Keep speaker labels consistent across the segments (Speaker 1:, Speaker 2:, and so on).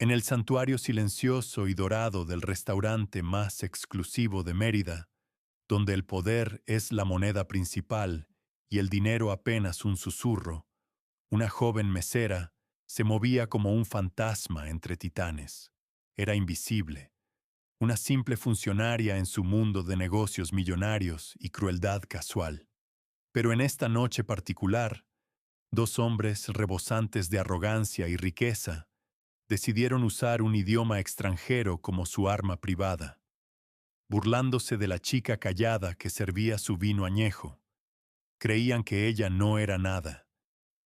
Speaker 1: En el santuario silencioso y dorado del restaurante más exclusivo de Mérida, donde el poder es la moneda principal y el dinero apenas un susurro, una joven mesera se movía como un fantasma entre titanes. Era invisible, una simple funcionaria en su mundo de negocios millonarios y crueldad casual. Pero en esta noche particular, dos hombres rebosantes de arrogancia y riqueza decidieron usar un idioma extranjero como su arma privada, burlándose de la chica callada que servía su vino añejo. Creían que ella no era nada.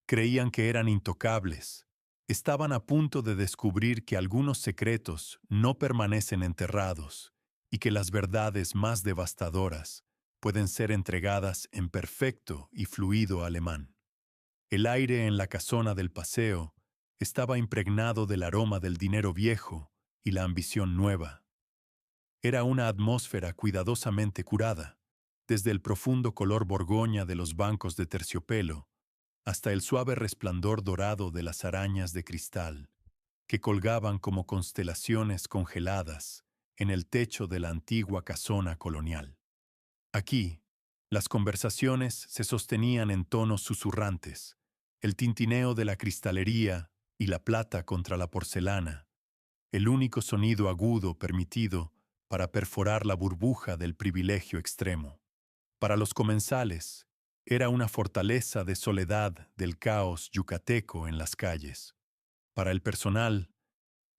Speaker 1: Creían que eran intocables. Estaban a punto de descubrir que algunos secretos no permanecen enterrados y que las verdades más devastadoras pueden ser entregadas en perfecto y fluido alemán. El aire en la casona del paseo estaba impregnado del aroma del dinero viejo y la ambición nueva. Era una atmósfera cuidadosamente curada, desde el profundo color borgoña de los bancos de terciopelo hasta el suave resplandor dorado de las arañas de cristal, que colgaban como constelaciones congeladas en el techo de la antigua casona colonial. Aquí, las conversaciones se sostenían en tonos susurrantes, el tintineo de la cristalería y la plata contra la porcelana, el único sonido agudo permitido para perforar la burbuja del privilegio extremo. Para los comensales, era una fortaleza de soledad del caos yucateco en las calles. Para el personal,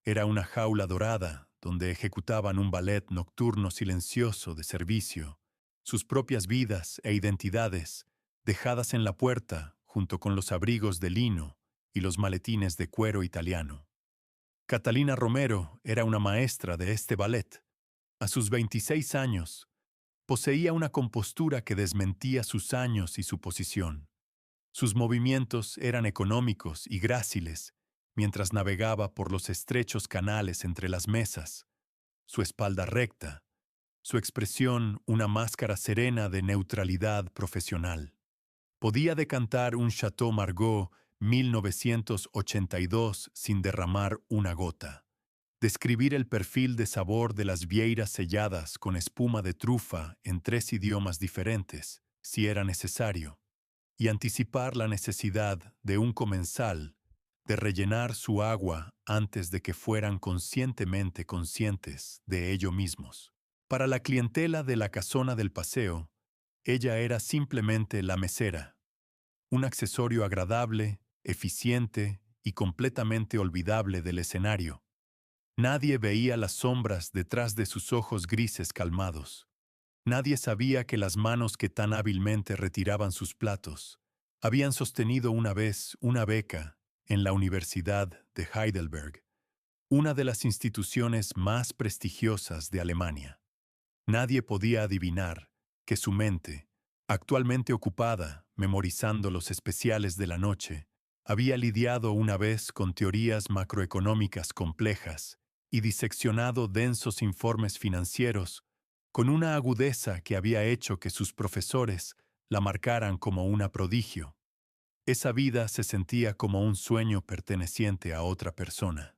Speaker 1: era una jaula dorada donde ejecutaban un ballet nocturno silencioso de servicio, sus propias vidas e identidades dejadas en la puerta junto con los abrigos de lino y los maletines de cuero italiano. Catalina Romero era una maestra de este ballet. A sus 26 años, poseía una compostura que desmentía sus años y su posición. Sus movimientos eran económicos y gráciles mientras navegaba por los estrechos canales entre las mesas, su espalda recta, su expresión una máscara serena de neutralidad profesional. Podía decantar un Chateau Margaux 1982 sin derramar una gota. Describir el perfil de sabor de las vieiras selladas con espuma de trufa en 3 idiomas diferentes, si era necesario, y anticipar la necesidad de un comensal de rellenar su agua antes de que fueran conscientemente conscientes de ello mismos. Para la clientela de la casona del paseo, ella era simplemente la mesera, un accesorio agradable, eficiente y completamente olvidable del escenario. Nadie veía las sombras detrás de sus ojos grises calmados. Nadie sabía que las manos que tan hábilmente retiraban sus platos habían sostenido una vez una beca en la Universidad de Heidelberg, una de las instituciones más prestigiosas de Alemania. Nadie podía adivinar que su mente, actualmente ocupada memorizando los especiales de la noche, había lidiado una vez con teorías macroeconómicas complejas y diseccionado densos informes financieros con una agudeza que había hecho que sus profesores la marcaran como una prodigio. Esa vida se sentía como un sueño perteneciente a otra persona.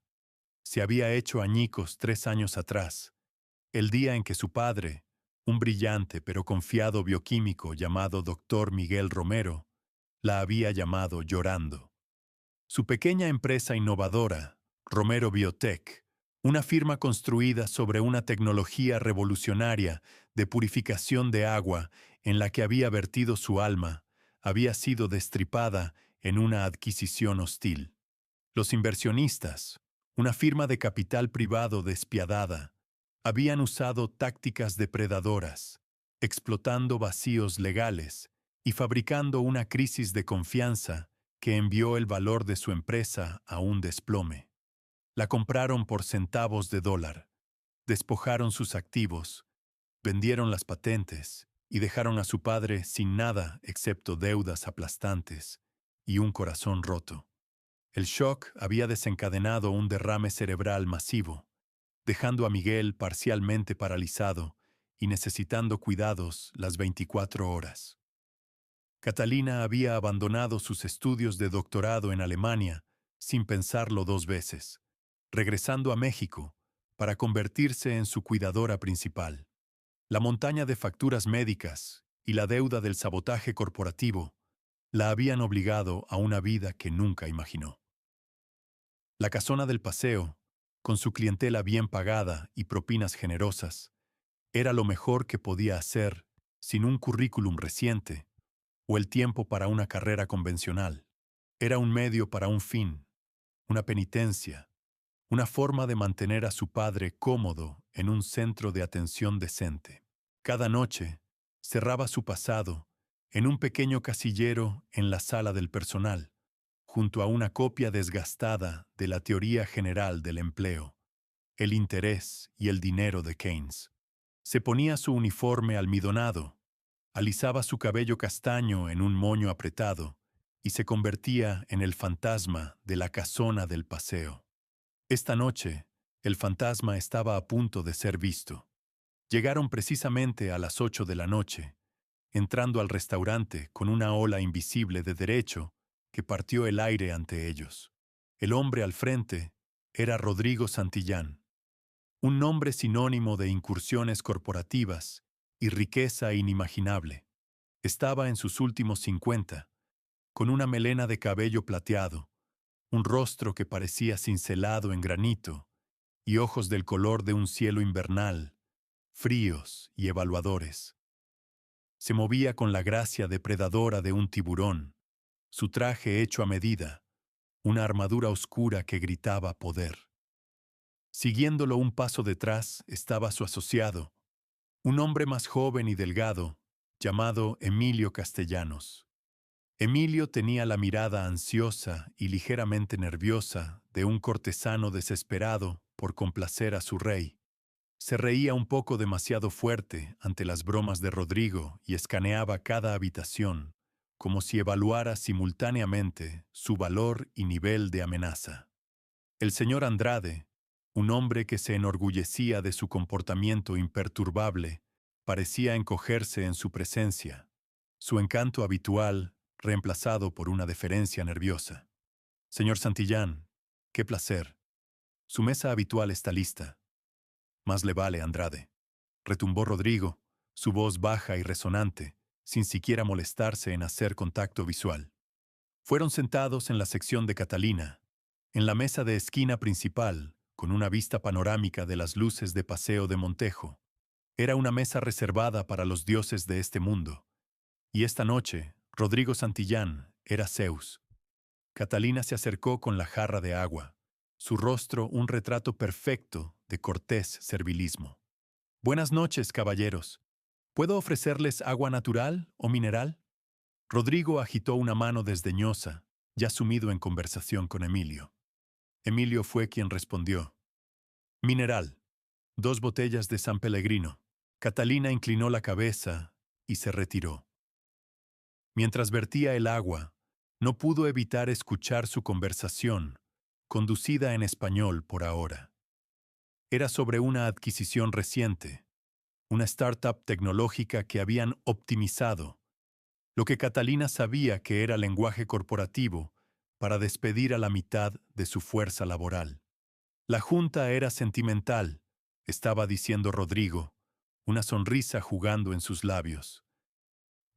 Speaker 1: Se había hecho añicos 3 años atrás, el día en que su padre, un brillante pero confiado bioquímico llamado Dr. Miguel Romero, la había llamado llorando. Su pequeña empresa innovadora, Romero Biotech, una firma construida sobre una tecnología revolucionaria de purificación de agua en la que había vertido su alma, había sido destripada en una adquisición hostil. Los inversionistas, una firma de capital privado despiadada, habían usado tácticas depredadoras, explotando vacíos legales y fabricando una crisis de confianza que envió el valor de su empresa a un desplome. La compraron por centavos de dólar, despojaron sus activos, vendieron las patentes y dejaron a su padre sin nada excepto deudas aplastantes y un corazón roto. El shock había desencadenado un derrame cerebral masivo, dejando a Miguel parcialmente paralizado y necesitando cuidados las 24 horas. Catalina había abandonado sus estudios de doctorado en Alemania sin pensarlo 2 veces. regresando a México para convertirse en su cuidadora principal. La montaña de facturas médicas y la deuda del sabotaje corporativo la habían obligado a una vida que nunca imaginó. La casona del paseo, con su clientela bien pagada y propinas generosas, era lo mejor que podía hacer sin un currículum reciente o el tiempo para una carrera convencional. Era un medio para un fin, una penitencia, una forma de mantener a su padre cómodo en un centro de atención decente. Cada noche cerraba su pasado en un pequeño casillero en la sala del personal, junto a una copia desgastada de la teoría general del empleo, el interés y el dinero de Keynes. Se ponía su uniforme almidonado, alisaba su cabello castaño en un moño apretado y se convertía en el fantasma de la casona del paseo. Esta noche, el fantasma estaba a punto de ser visto. Llegaron precisamente a las 8 de la noche, entrando al restaurante con una ola invisible de derecho que partió el aire ante ellos. El hombre al frente era Rodrigo Santillán, un nombre sinónimo de incursiones corporativas y riqueza inimaginable. Estaba en sus últimos 50, con una melena de cabello plateado, un rostro que parecía cincelado en granito y ojos del color de un cielo invernal, fríos y evaluadores. Se movía con la gracia depredadora de un tiburón, su traje hecho a medida, una armadura oscura que gritaba poder. Siguiéndolo un paso detrás estaba su asociado, un hombre más joven y delgado, llamado Emilio Castellanos. Emilio tenía la mirada ansiosa y ligeramente nerviosa de un cortesano desesperado por complacer a su rey. Se reía un poco demasiado fuerte ante las bromas de Rodrigo y escaneaba cada habitación, como si evaluara simultáneamente su valor y nivel de amenaza. El señor Andrade, un hombre que se enorgullecía de su comportamiento imperturbable, parecía encogerse en su presencia, su encanto habitual reemplazado por una deferencia nerviosa. Señor Santillán, qué placer. Su mesa habitual está lista. Más le vale, Andrade, retumbó Rodrigo, su voz baja y resonante, sin siquiera molestarse en hacer contacto visual. Fueron sentados en la sección de Catalina, en la mesa de esquina principal, con una vista panorámica de las luces de Paseo de Montejo. Era una mesa reservada para los dioses de este mundo. Y esta noche, Rodrigo Santillán era Zeus. Catalina se acercó con la jarra de agua, su rostro un retrato perfecto de cortés servilismo. Buenas noches, caballeros. ¿Puedo ofrecerles agua natural o mineral? Rodrigo agitó una mano desdeñosa, ya sumido en conversación con Emilio. Emilio fue quien respondió. Mineral. 2 botellas de San Pellegrino. Catalina inclinó la cabeza y se retiró. Mientras vertía el agua, no pudo evitar escuchar su conversación, conducida en español por ahora. Era sobre una adquisición reciente, una startup tecnológica que habían optimizado, lo que Catalina sabía que era lenguaje corporativo para despedir a la mitad de su fuerza laboral. La junta era sentimental, estaba diciendo Rodrigo, una sonrisa jugando en sus labios.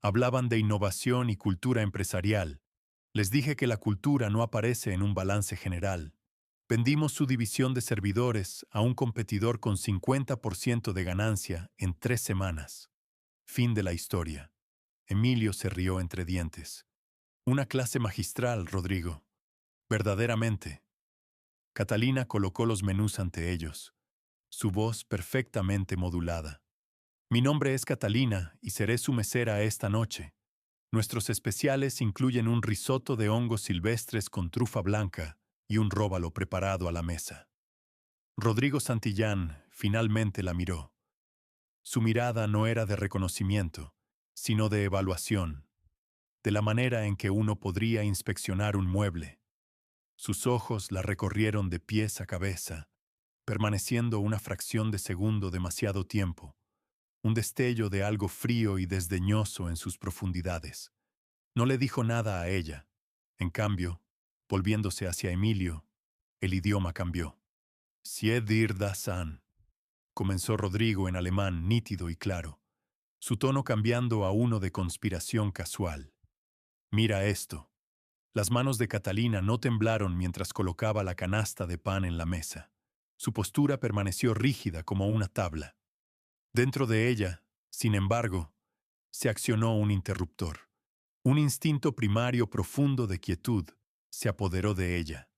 Speaker 1: Hablaban de innovación y cultura empresarial. Les dije que la cultura no aparece en un balance general. Vendimos su división de servidores a un competidor con 50% de ganancia en 3 semanas. Fin de la historia. Emilio se rió entre dientes. Una clase magistral, Rodrigo. Verdaderamente. Catalina colocó los menús ante ellos, su voz perfectamente modulada. Mi nombre es Catalina y seré su mesera esta noche. Nuestros especiales incluyen un risotto de hongos silvestres con trufa blanca y un róbalo preparado a la mesa. Rodrigo Santillán finalmente la miró. Su mirada no era de reconocimiento, sino de evaluación, de la manera en que uno podría inspeccionar un mueble. Sus ojos la recorrieron de pies a cabeza, permaneciendo una fracción de segundo demasiado tiempo, un destello de algo frío y desdeñoso en sus profundidades. No le dijo nada a ella. En cambio, volviéndose hacia Emilio, el idioma cambió. Siedir da san, comenzó Rodrigo en alemán nítido y claro, su tono cambiando a uno de conspiración casual. Mira esto. Las manos de Catalina no temblaron mientras colocaba la canasta de pan en la mesa. Su postura permaneció rígida como una tabla. Dentro de ella, sin embargo, se accionó un interruptor. Un instinto primario profundo de quietud se apoderó de ella,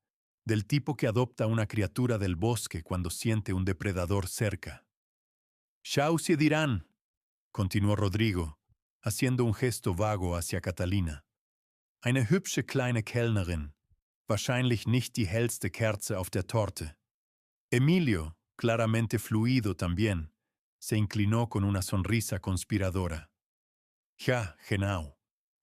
Speaker 1: del tipo que adopta una criatura del bosque cuando siente un depredador cerca. «Schau sie dirán», continuó Rodrigo, haciendo un gesto vago hacia Catalina. «Eine hübsche kleine Kellnerin, wahrscheinlich nicht die hellste Kerze auf der Torte». Emilio, claramente fluido también, se inclinó con una sonrisa conspiradora. «Ja, genau.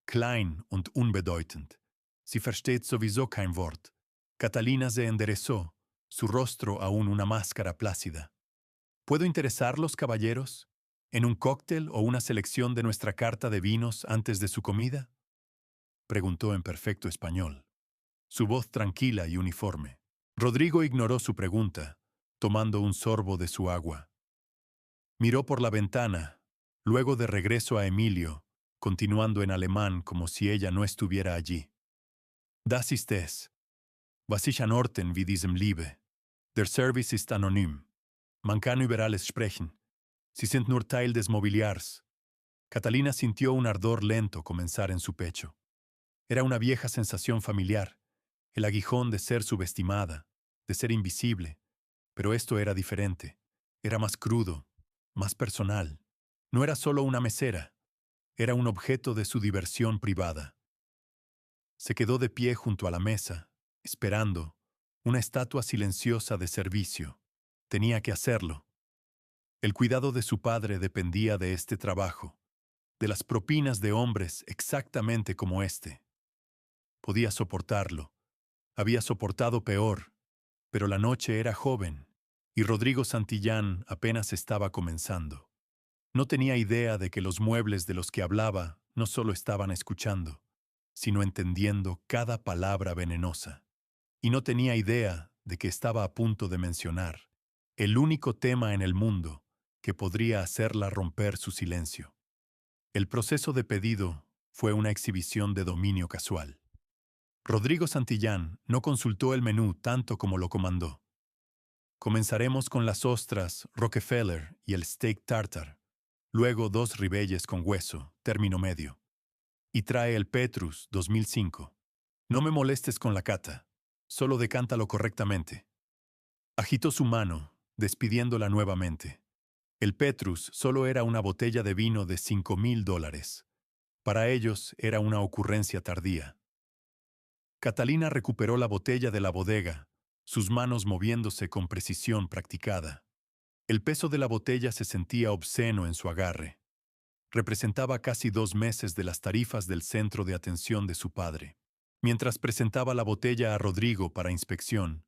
Speaker 1: Klein und unbedeutend. Sie versteht sowieso kein Wort». Catalina se enderezó, su rostro aún una máscara plácida. ¿Puedo interesarlos, caballeros? ¿En un cóctel o una selección de nuestra carta de vinos antes de su comida? Preguntó en perfecto español, su voz tranquila y uniforme. Rodrigo ignoró su pregunta, tomando un sorbo de su agua. Miró por la ventana, luego de regreso a Emilio, continuando en alemán como si ella no estuviera allí. Das ist es. Was ich anorten wie diesem Liebe. Der Service ist anonym. Man kann über alles sprechen. Sie sind nur Teil des Mobiliars. Catalina sintió un ardor lento comenzar en su pecho. Era una vieja sensación familiar, el aguijón de ser subestimada, de ser invisible. Pero esto era diferente. Era más crudo, más personal. No era solo una mesera. Era un objeto de su diversión privada. Se quedó de pie junto a la mesa, esperando, una estatua silenciosa de servicio. Tenía que hacerlo. El cuidado de su padre dependía de este trabajo, de las propinas de hombres exactamente como este. Podía soportarlo. Había soportado peor, pero la noche era joven y Rodrigo Santillán apenas estaba comenzando. No tenía idea de que los muebles de los que hablaba no solo estaban escuchando, sino entendiendo cada palabra venenosa. Y no tenía idea de que estaba a punto de mencionar el único tema en el mundo que podría hacerla romper su silencio. El proceso de pedido fue una exhibición de dominio casual. Rodrigo Santillán no consultó el menú tanto como lo comandó. Comenzaremos con las ostras Rockefeller y el steak tartar, luego 2 ribeyes con hueso, término medio. Y trae el Petrus 2005. No me molestes con la cata, solo decántalo correctamente. Agitó su mano, despidiéndola nuevamente. El Petrus solo era una botella de vino de $5,000. Para ellos era una ocurrencia tardía. Catalina recuperó la botella de la bodega, sus manos moviéndose con precisión practicada. El peso de la botella se sentía obsceno en su agarre. Representaba casi 2 meses de las tarifas del centro de atención de su padre. Mientras presentaba la botella a Rodrigo para inspección,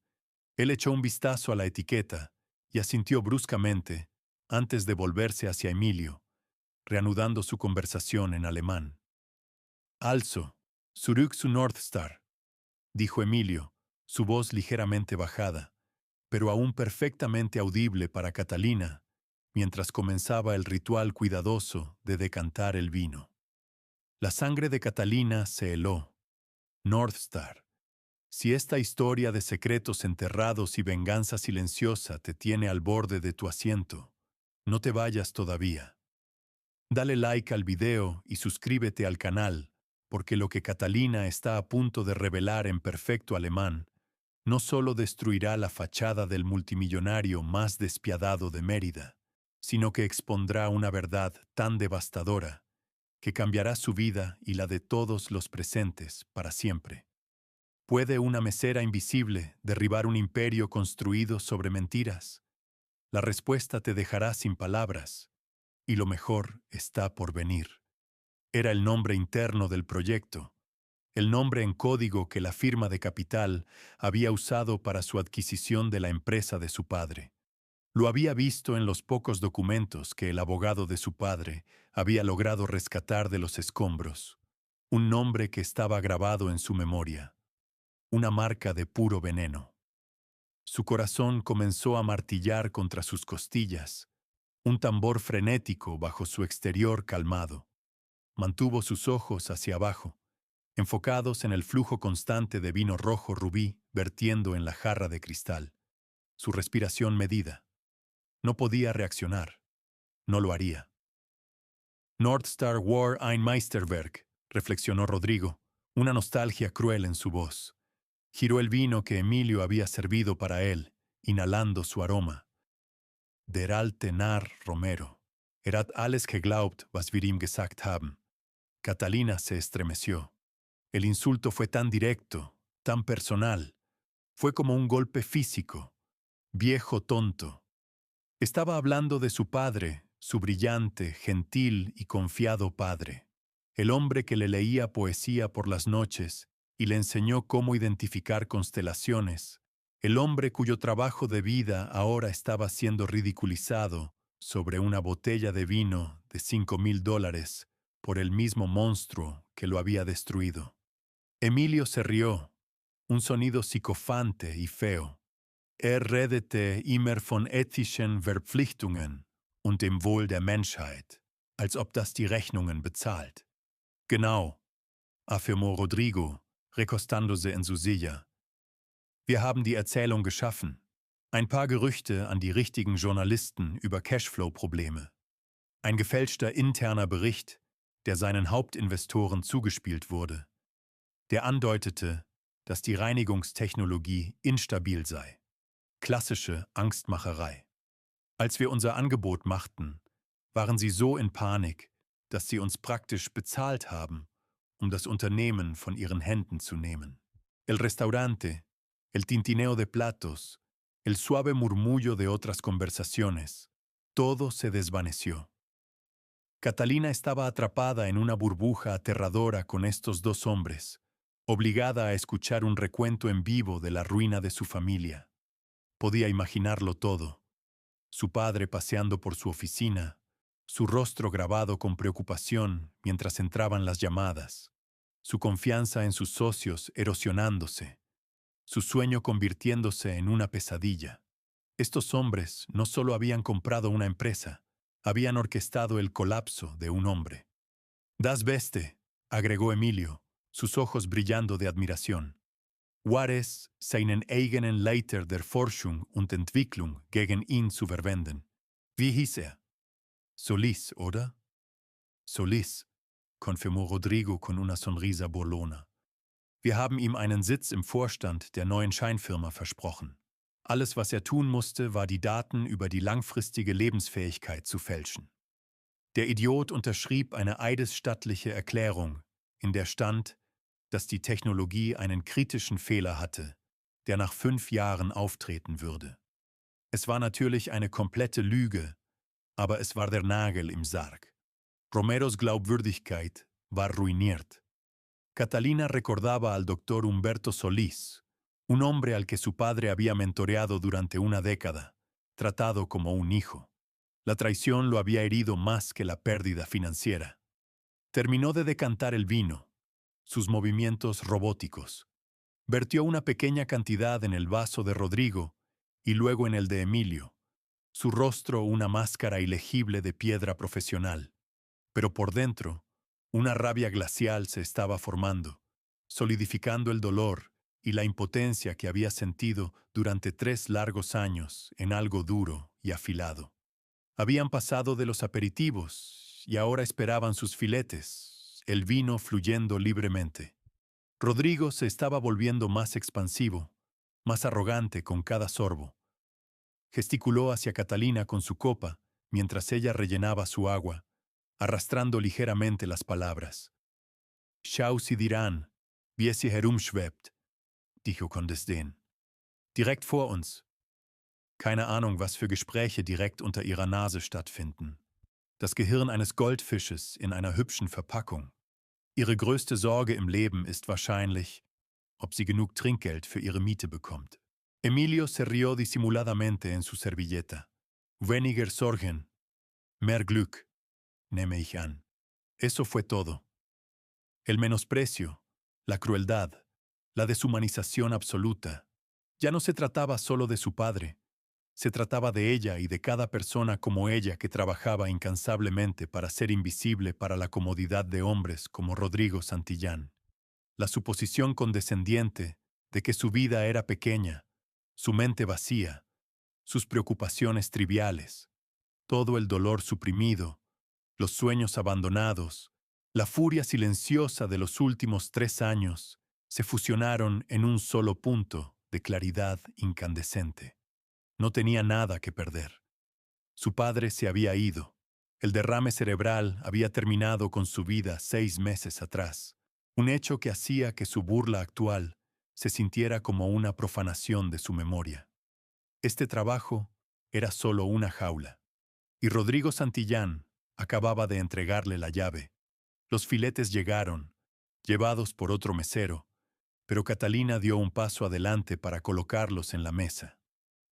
Speaker 1: él echó un vistazo a la etiqueta y asintió bruscamente, antes de volverse hacia Emilio, reanudando su conversación en alemán. «Also, zurück zu Northstar», dijo Emilio, su voz ligeramente bajada, pero aún perfectamente audible para Catalina, mientras comenzaba el ritual cuidadoso de decantar el vino. La sangre de Catalina se heló. Northstar. Si esta historia de secretos enterrados y venganza silenciosa te tiene al borde de tu asiento, no te vayas todavía. Dale like al video y suscríbete al canal, porque lo que Catalina está a punto de revelar en perfecto alemán no solo destruirá la fachada del multimillonario más despiadado de Mérida, sino que expondrá una verdad tan devastadora que cambiará su vida y la de todos los presentes para siempre. ¿Puede una mesera invisible derribar un imperio construido sobre mentiras? La respuesta te dejará sin palabras, y lo mejor está por venir. Era el nombre interno del proyecto, el nombre en código que la firma de capital había usado para su adquisición de la empresa de su padre. Lo había visto en los pocos documentos que el abogado de su padre había logrado rescatar de los escombros. Un nombre que estaba grabado en su memoria. Una marca de puro veneno. Su corazón comenzó a martillar contra sus costillas, un tambor frenético bajo su exterior calmado. Mantuvo sus ojos hacia abajo, enfocados en el flujo constante de vino rojo rubí vertiendo en la jarra de cristal. Su respiración medida. No podía reaccionar. No lo haría. Northstar war ein Meisterwerk, reflexionó Rodrigo, una nostalgia cruel en su voz. Giró el vino que Emilio había servido para él, inhalando su aroma. Der alte Narr Romero. Hat alles geglaubt, was wir ihm gesagt haben. Catalina se estremeció. El insulto fue tan directo, tan personal. Fue como un golpe físico. Viejo tonto. Estaba hablando de su padre, su brillante, gentil y confiado padre. El hombre que le leía poesía por las noches y le enseñó cómo identificar constelaciones. El hombre cuyo trabajo de vida ahora estaba siendo ridiculizado sobre una botella de vino de $5,000 por el mismo monstruo que lo había destruido. Emilio se rió, un sonido psicofante y feo. Redete immer von ethischen Verpflichtungen und dem Wohl der Menschheit, als ob das die Rechnungen bezahlt. Genau, afirmó Rodrigo, recostándose en su silla. Wir haben die Erzählung geschaffen. Ein paar Gerüchte an die richtigen Journalisten über Cashflow-Probleme. Ein gefälschter interner Bericht, der seinen Hauptinvestoren zugespielt wurde, der andeutete, dass die Reinigungstechnologie instabil sei. Klassische Angstmacherei. Als wir unser Angebot machten, waren sie so in Panik, dass sie uns praktisch bezahlt haben, um das Unternehmen von ihren Händen zu nehmen. El restaurante, el tintineo de platos, el suave murmullo de otras conversaciones, todo se desvaneció. Catalina estaba atrapada en una burbuja aterradora con estos dos hombres, obligada a escuchar un recuento en vivo de la ruina de su familia. Podía imaginarlo todo. Su padre paseando por su oficina, su rostro grabado con preocupación mientras entraban las llamadas, su confianza en sus socios erosionándose, su sueño convirtiéndose en una pesadilla. Estos hombres no solo habían comprado una empresa, habían orquestado el colapso de un hombre. Das Beste, agregó Emilio, sus ojos brillando de admiración. War es, seinen eigenen Leiter der Forschung und Entwicklung gegen ihn zu verwenden. Wie hieß er? Solís, oder? Solís, confirmó Rodrigo con una sonrisa burlona. Wir haben ihm einen Sitz im Vorstand der neuen Scheinfirma versprochen. Alles, was er tun musste, war die Daten über die langfristige Lebensfähigkeit zu fälschen. Der Idiot unterschrieb eine eidesstattliche Erklärung, in der stand, dass die Technologie einen kritischen Fehler hatte, der nach 5 Jahren auftreten würde. Es war natürlich eine komplette Lüge, aber es war der Nagel im Sarg. Romeros Glaubwürdigkeit war ruiniert. Catalina recordaba al doctor Humberto Solís, un hombre al que su padre había mentoreado durante una década, tratado como un hijo. La traición lo había herido más que la pérdida financiera. Terminó de decantar el vino, sus movimientos robóticos. Vertió una pequeña cantidad en el vaso de Rodrigo y luego en el de Emilio, su rostro una máscara ilegible de piedra profesional. Pero por dentro, una rabia glacial se estaba formando, solidificando el dolor y la impotencia que había sentido durante 3 largos años en algo duro y afilado. Habían pasado de los aperitivos y ahora esperaban sus filetes, el vino fluyendo libremente. Rodrigo se estaba volviendo más expansivo, más arrogante con cada sorbo. Gesticuló hacia Catalina con su copa mientras ella rellenaba su agua, arrastrando ligeramente las palabras. Schau sie dir an, wie sie herumschwebt, dijo con desdén. Direkt vor uns. Keine Ahnung, was für Gespräche direkt unter ihrer Nase stattfinden. Das Gehirn eines Goldfisches in einer hübschen Verpackung. Ihre größte Sorge im Leben ist wahrscheinlich, ob sie genug Trinkgeld für ihre Miete bekommt. Emilio se rió disimuladamente en su servilleta. Weniger Sorgen, mehr Glück, nehme ich an. Eso fue todo. El menosprecio, la crueldad, la deshumanización absoluta, Ya no se trataba solo de su padre, se trataba de ella y de cada persona como ella que trabajaba incansablemente para ser invisible para la comodidad de hombres como Rodrigo Santillán. La suposición condescendiente de que su vida era pequeña, su mente vacía, sus preocupaciones triviales, todo el dolor suprimido, los sueños abandonados, la furia silenciosa de los últimos 3 años, se fusionaron en un solo punto de claridad incandescente. No tenía nada que perder. Su padre se había ido. El derrame cerebral había terminado con su vida 6 meses atrás, un hecho que hacía que su burla actual se sintiera como una profanación de su memoria. Este trabajo era solo una jaula, y Rodrigo Santillán acababa de entregarle la llave. Los filetes llegaron, llevados por otro mesero, pero Catalina dio un paso adelante para colocarlos en la mesa.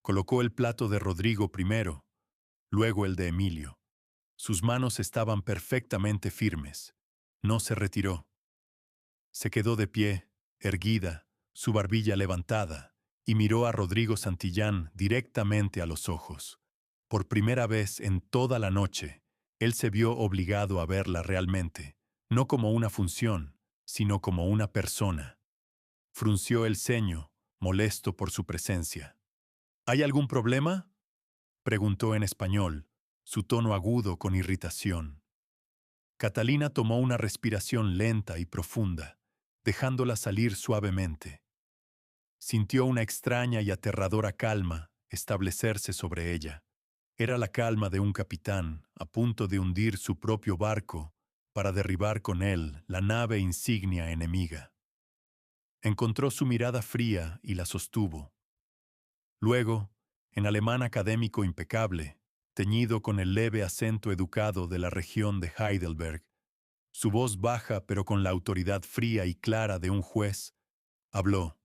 Speaker 1: Colocó el plato de Rodrigo primero, luego el de Emilio. Sus manos estaban perfectamente firmes. No se retiró. Se quedó de pie, erguida, su barbilla levantada, y miró a Rodrigo Santillán directamente a los ojos. Por primera vez en toda la noche, él se vio obligado a verla realmente, no como una función, sino como una persona. Frunció el ceño, molesto por su presencia. ¿Hay algún problema?, preguntó en español, su tono agudo con irritación. Catalina tomó una respiración lenta y profunda, dejándola salir suavemente. Sintió una extraña y aterradora calma establecerse sobre ella. Era la calma de un capitán a punto de hundir su propio barco para derribar con él la nave insignia enemiga. Encontró su mirada fría y la sostuvo. Luego, en alemán académico impecable, teñido con el leve acento educado de la región de Heidelberg, su voz baja pero con la autoridad fría y clara de un juez, habló.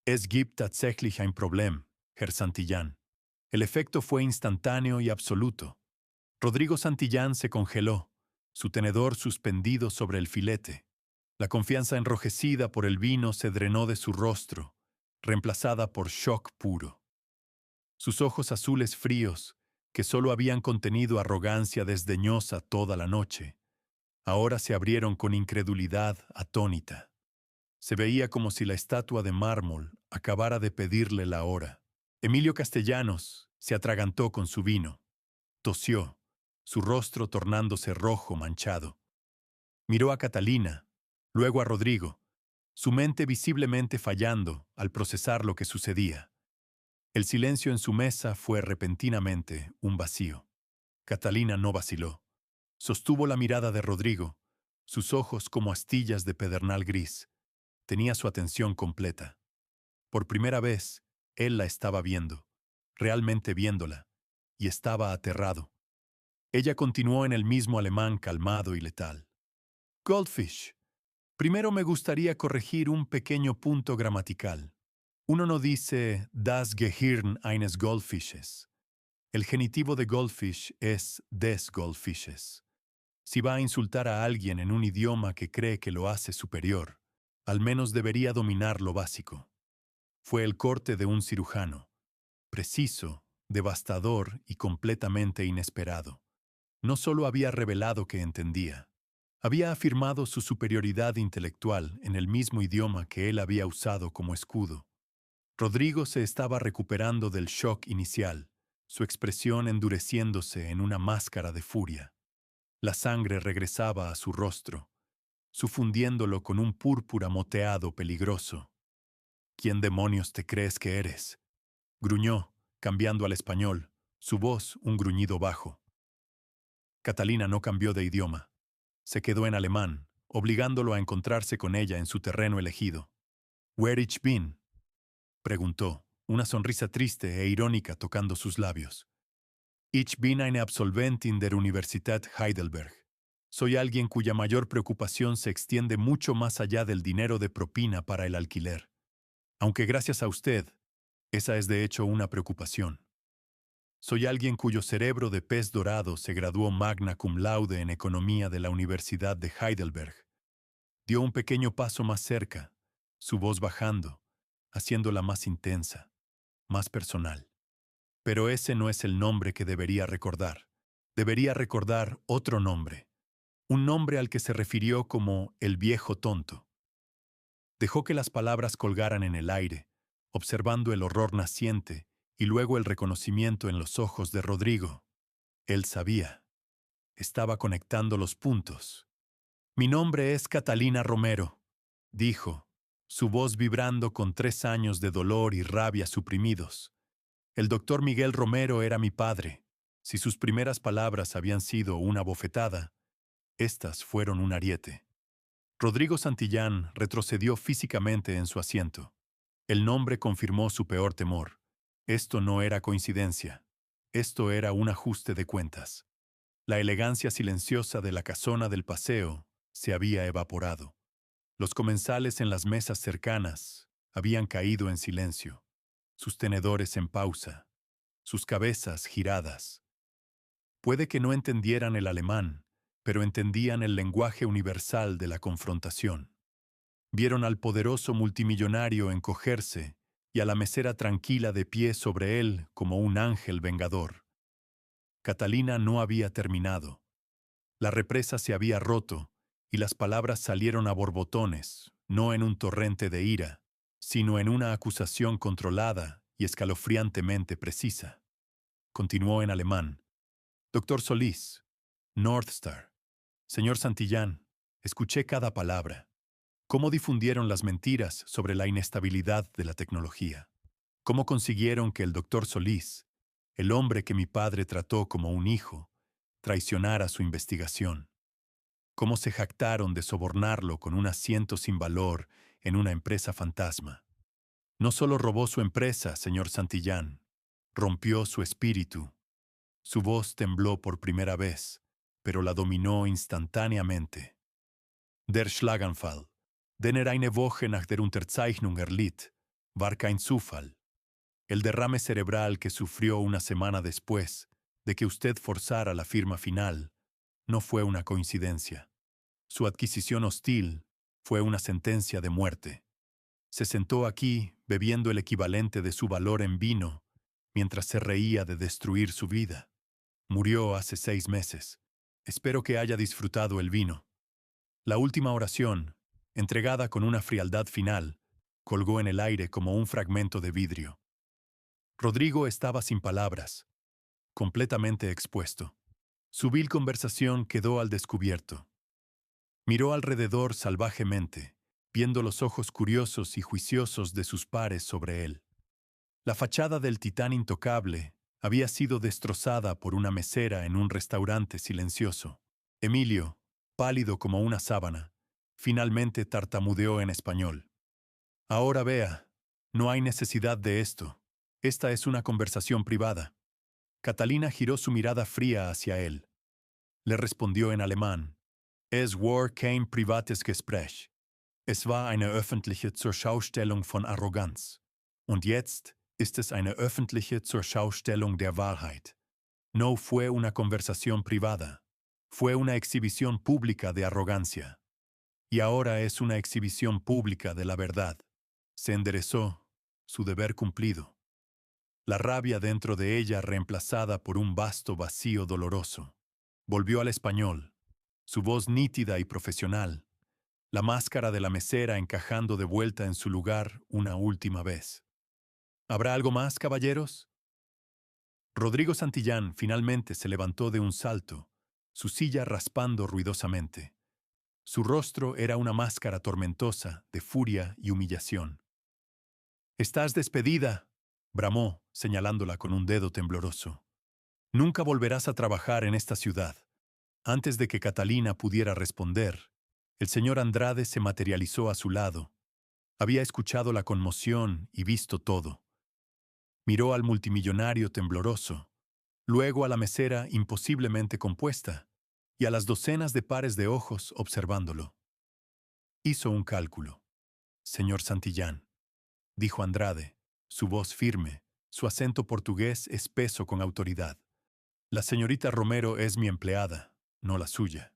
Speaker 1: Es gibt tatsächlich ein Problem, Herr Santillán. El efecto fue instantáneo y absoluto. Rodrigo Santillán se congeló, su tenedor suspendido sobre el filete. La confianza enrojecida por el vino se drenó de su rostro, reemplazada por shock puro. Sus ojos azules fríos, que solo habían contenido arrogancia desdeñosa toda la noche, ahora se abrieron con incredulidad atónita. Se veía como si la estatua de mármol acabara de pedirle la hora. Emilio Castellanos se atragantó con su vino. Tosió, su rostro tornándose rojo manchado. Miró a Catalina, luego a Rodrigo, su mente visiblemente fallando al procesar lo que sucedía. El silencio en su mesa fue repentinamente un vacío. Catalina no vaciló. Sostuvo la mirada de Rodrigo, sus ojos como astillas de pedernal gris. Tenía su atención completa. Por primera vez, él la estaba viendo, realmente viéndola, y estaba aterrado. Ella continuó en el mismo alemán calmado y letal. Goldfish. Primero me gustaría corregir un pequeño punto gramatical. Uno no dice das Gehirn eines Goldfisches. El genitivo de Goldfish es des Goldfisches. Si va a insultar a alguien en un idioma que cree que lo hace superior, al menos debería dominar lo básico. Fue el corte de un cirujano, preciso, devastador y completamente inesperado. No solo había revelado que entendía, había afirmado su superioridad intelectual en el mismo idioma que él había usado como escudo. Rodrigo se estaba recuperando del shock inicial, su expresión endureciéndose en una máscara de furia. La sangre regresaba a su rostro, sufundiéndolo con un púrpura moteado peligroso. ¿Quién demonios te crees que eres?, gruñó, cambiando al español, su voz un gruñido bajo. Catalina no cambió de idioma. Se quedó en alemán, obligándolo a encontrarse con ella en su terreno elegido. «Where ich bin?», preguntó, una sonrisa triste e irónica tocando sus labios. «Ich bin eine Absolventin der Universität Heidelberg. Soy alguien cuya mayor preocupación se extiende mucho más allá del dinero de propina para el alquiler. Aunque gracias a usted, esa es de hecho una preocupación. Soy alguien cuyo cerebro de pez dorado se graduó magna cum laude en economía de la Universidad de Heidelberg. Dio un pequeño paso más cerca, su voz bajando, haciéndola más intensa, más personal. Pero ese no es el nombre que debería recordar. Debería recordar otro nombre, un nombre al que se refirió como el viejo tonto. Dejó que las palabras colgaran en el aire, observando el horror naciente y luego el reconocimiento en los ojos de Rodrigo. Él sabía. Estaba conectando los puntos. Mi nombre es Catalina Romero, dijo, su voz vibrando con 3 años de dolor y rabia suprimidos. El doctor Miguel Romero era mi padre. Si sus primeras palabras habían sido una bofetada, estas fueron un ariete. Rodrigo Santillán retrocedió físicamente en su asiento. El nombre confirmó su peor temor. Esto no era coincidencia. Esto era un ajuste de cuentas. La elegancia silenciosa de la casona del paseo se había evaporado. Los comensales en las mesas cercanas habían caído en silencio, sus tenedores en pausa, sus cabezas giradas. Puede que no entendieran el alemán, pero entendían el lenguaje universal de la confrontación. Vieron al poderoso multimillonario encogerse y a la mesera tranquila de pie sobre él como un ángel vengador. Catalina no había terminado. La represa se había roto y las palabras salieron a borbotones, no en un torrente de ira, sino en una acusación controlada y escalofriantemente precisa. Continuó en alemán. Doctor Solís, Northstar, señor Santillán, escuché cada palabra. ¿Cómo difundieron las mentiras sobre la inestabilidad de la tecnología? ¿Cómo consiguieron que el doctor Solís, el hombre que mi padre trató como un hijo, traicionara su investigación? ¿Cómo se jactaron de sobornarlo con un asiento sin valor en una empresa fantasma? No solo robó su empresa, señor Santillán, rompió su espíritu. Su voz tembló por primera vez, pero la dominó instantáneamente. Der Schlaganfall, den eine Woche nach der Unterzeichnung erlitt, war kein Zufall. El derrame cerebral que sufrió una semana después de que usted forzara la firma final no fue una coincidencia. Su adquisición hostil fue una sentencia de muerte. Se sentó aquí bebiendo el equivalente de su valor en vino mientras se reía de destruir su vida. Murió hace 6 meses. Espero que haya disfrutado el vino. La última oración, entregada con una frialdad final, colgó en el aire como un fragmento de vidrio. Rodrigo estaba sin palabras, completamente expuesto. Su vil conversación quedó al descubierto. Miró alrededor salvajemente, viendo los ojos curiosos y juiciosos de sus pares sobre él. La fachada del titán intocable había sido destrozada por una mesera en un restaurante silencioso. Emilio, pálido como una sábana, finalmente tartamudeó en español. Ahora vea, no hay necesidad de esto. Esta es una conversación privada. Catalina giró su mirada fría hacia él. Le respondió en alemán. Es war kein privates Gespräch. Es war eine öffentliche Zurschaustellung von Arroganz. Und jetzt ist es eine öffentliche Zurschaustellung der Wahrheit. No fue una conversación privada. Fue una exhibición pública de arrogancia. Y ahora es una exhibición pública de la verdad. Se enderezó, su deber cumplido. La rabia dentro de ella reemplazada por un vasto vacío doloroso. Volvió al español, su voz nítida y profesional, la máscara de la mesera encajando de vuelta en su lugar una última vez. ¿Habrá algo más, caballeros? Rodrigo Santillán finalmente se levantó de un salto, su silla raspando ruidosamente. Su rostro era una máscara tormentosa de furia y humillación. «Estás despedida», bramó, señalándola con un dedo tembloroso. «Nunca volverás a trabajar en esta ciudad». Antes de que Catalina pudiera responder, el señor Andrade se materializó a su lado. Había escuchado la conmoción y visto todo. Miró al multimillonario tembloroso, luego a la mesera imposiblemente compuesta, y a las docenas de pares de ojos observándolo. Hizo un cálculo. «Señor Santillán», dijo Andrade, su voz firme, su acento portugués espeso con autoridad. «La señorita Romero es mi empleada, no la suya.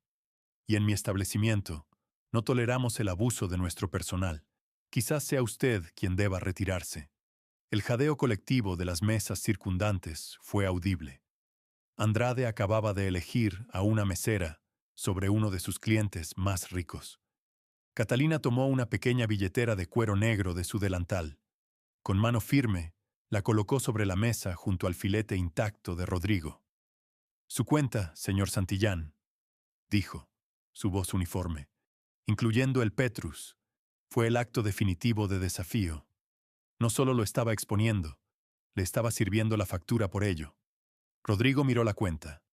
Speaker 1: Y en mi establecimiento, no toleramos el abuso de nuestro personal. Quizás sea usted quien deba retirarse. El jadeo colectivo de las mesas circundantes fue audible. Andrade acababa de elegir a una mesera sobre uno de sus clientes más ricos. Catalina tomó una pequeña billetera de cuero negro de su delantal. Con mano firme, la colocó sobre la mesa junto al filete intacto de Rodrigo. Su cuenta, señor Santillán, dijo, su voz uniforme, incluyendo el Petrus, fue el acto definitivo de desafío. No solo lo estaba exponiendo, le estaba sirviendo la factura por ello. Rodrigo miró la cuenta,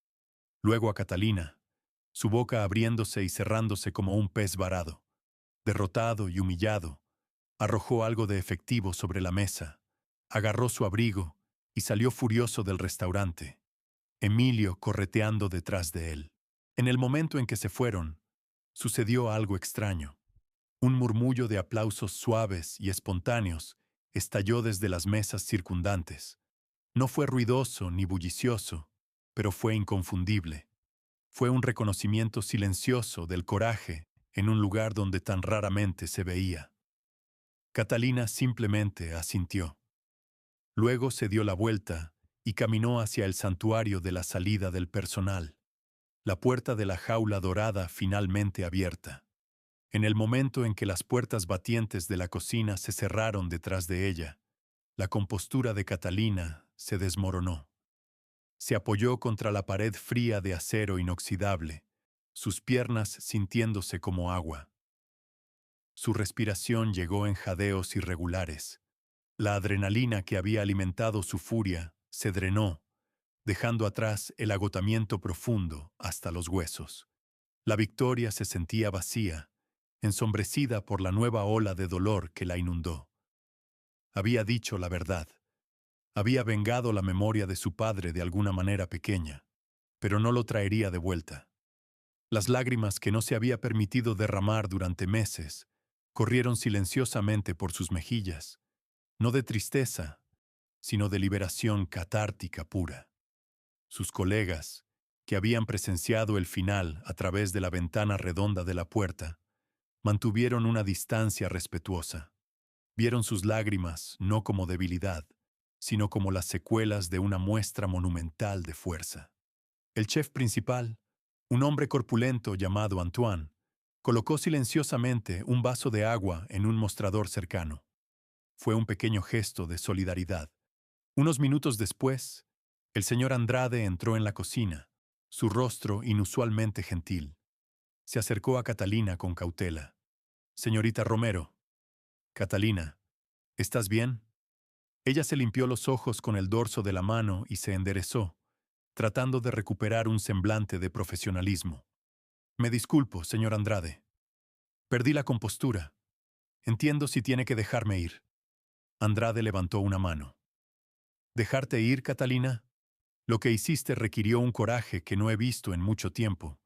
Speaker 1: luego a Catalina, su boca abriéndose y cerrándose como un pez varado. Derrotado y humillado, arrojó algo de efectivo sobre la mesa, agarró su abrigo y salió furioso del restaurante, Emilio correteando detrás de él. En el momento en que se fueron, sucedió algo extraño. Un murmullo de aplausos suaves y espontáneos estalló desde las mesas circundantes. No fue ruidoso ni bullicioso, pero fue inconfundible. Fue un reconocimiento silencioso del coraje en un lugar donde tan raramente se veía. Catalina simplemente asintió. Luego se dio la vuelta y caminó hacia el santuario de la salida del personal, la puerta de la jaula dorada finalmente abierta. En el momento en que las puertas batientes de la cocina se cerraron detrás de ella, la compostura de Catalina se desmoronó. Se apoyó contra la pared fría de acero inoxidable, sus piernas sintiéndose como agua. Su respiración llegó en jadeos irregulares. La adrenalina que había alimentado su furia se drenó, dejando atrás el agotamiento profundo hasta los huesos. La victoria se sentía vacía, ensombrecida por la nueva ola de dolor que la inundó. Había dicho la verdad. Había vengado la memoria de su padre de alguna manera pequeña, pero no lo traería de vuelta. Las lágrimas que no se había permitido derramar durante meses corrieron silenciosamente por sus mejillas, no de tristeza, sino de liberación catártica pura. Sus colegas, que habían presenciado el final a través de la ventana redonda de la puerta, mantuvieron una distancia respetuosa. Vieron sus lágrimas no como debilidad, sino como las secuelas de una muestra monumental de fuerza. El chef principal, un hombre corpulento llamado Antoine, colocó silenciosamente un vaso de agua en un mostrador cercano. Fue un pequeño gesto de solidaridad. Unos minutos después, el señor Andrade entró en la cocina, su rostro inusualmente gentil. Se acercó a Catalina con cautela. «Señorita Romero». «Catalina, ¿estás bien?». Ella se limpió los ojos con el dorso de la mano y se enderezó, tratando de recuperar un semblante de profesionalismo. «Me disculpo, señor Andrade. Perdí la compostura. Entiendo si tiene que dejarme ir». Andrade levantó una mano. «¿Dejarte ir, Catalina? Lo que hiciste requirió un coraje que no he visto en mucho tiempo.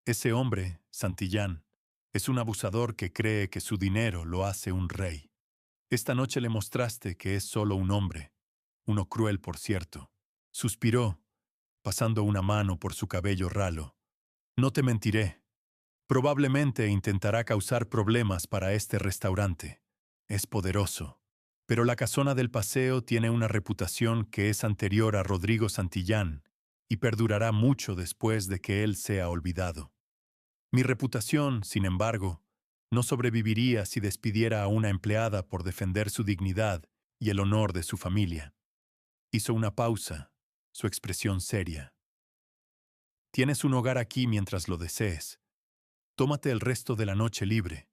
Speaker 1: Ese hombre, Santillán, es un abusador que cree que su dinero lo hace un rey. Esta noche le mostraste que es solo un hombre, uno cruel, por cierto». Suspiró, pasando una mano por su cabello ralo. «No te mentiré. Probablemente intentará causar problemas para este restaurante. Es poderoso. Pero la Casona del Paseo tiene una reputación que es anterior a Rodrigo Santillán y perdurará mucho después de que él sea olvidado. Mi reputación, sin embargo, no sobreviviría si despidiera a una empleada por defender su dignidad y el honor de su familia». Hizo una pausa, su expresión seria. «Tienes un hogar aquí mientras lo desees. Tómate el resto de la noche libre.